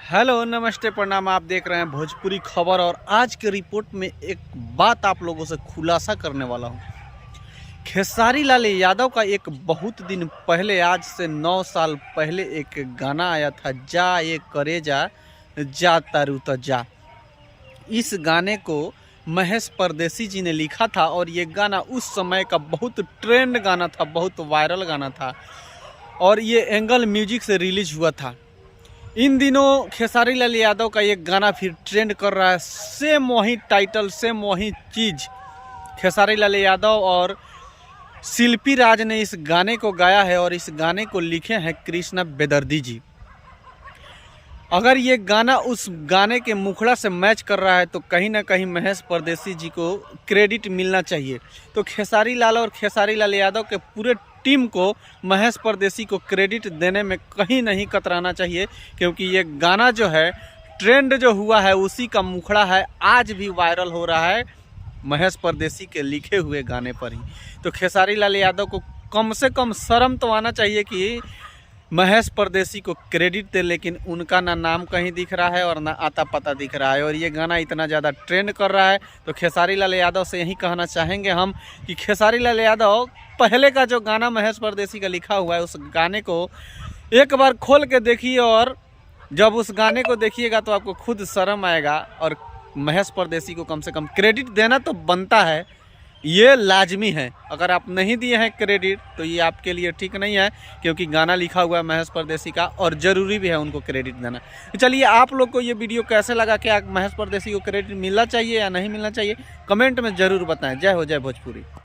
Hello नमस्ते प्रणाम। आप देख रहे हैं भोजपुरी खबर और आज के रिपोर्ट में एक बात आप लोगों से खुलासा करने वाला हूं। खेसारी लाल यादव का एक बहुत दिन पहले, आज से 9 साल पहले एक गाना आया था, जा ये करे जा तारू तो जा। इस गाने को महेश परदेसी जी ने लिखा था और ये गाना उस समय का बहुत ट्रेंड गाना था, बहुत वायरल गाना था और ये एंगल म्यूजिक से रिलीज हुआ था। इन दिनों खेसारी लाल यादव का एक गाना फिर ट्रेंड कर रहा है, सेम वही टाइटल, सेम वही चीज़। खेसारी लाल यादव और शिल्पी राज ने इस गाने को गाया है और इस गाने को लिखे हैं कृष्णा बेदर्दी जी। अगर ये गाना उस गाने के मुखड़ा से मैच कर रहा है तो कहीं ना कहीं महेश परदेसी जी को क्रेडिट मिलना चाहिए। तो खेसारी लाल और खेसारी लाल यादव के पूरे टीम को महेश परदेसी को क्रेडिट देने में कहीं नहीं कतराना चाहिए, क्योंकि ये गाना जो है ट्रेंड जो हुआ है उसी का मुखड़ा है, आज भी वायरल हो रहा है महेश परदेसी के लिखे हुए गाने पर ही। तो खेसारी लाल यादव को कम से कम शर्म तो आना चाहिए कि महेश परदेसी को क्रेडिट दे, लेकिन उनका ना नाम कहीं दिख रहा है और ना आता पता दिख रहा है और ये गाना इतना ज़्यादा ट्रेंड कर रहा है। तो खेसारी लाल यादव से यही कहना चाहेंगे हम कि खेसारी लाल यादव पहले का जो गाना महेश परदेसी का लिखा हुआ है उस गाने को एक बार खोल के देखिए और जब उस गाने को देखिएगा तो आपको खुद शर्म आएगा और महेश परदेसी को कम से कम क्रेडिट देना तो बनता है, ये लाजमी है। अगर आप नहीं दिए हैं क्रेडिट तो ये आपके लिए ठीक नहीं है, क्योंकि गाना लिखा हुआ है महेश परदेसी का और ज़रूरी भी है उनको क्रेडिट देना। चलिए, आप लोग को ये वीडियो कैसे लगा, क्या महेश परदेसी को क्रेडिट मिलना चाहिए या नहीं मिलना चाहिए, कमेंट में ज़रूर बताएं। जय हो, जय भोजपुरी।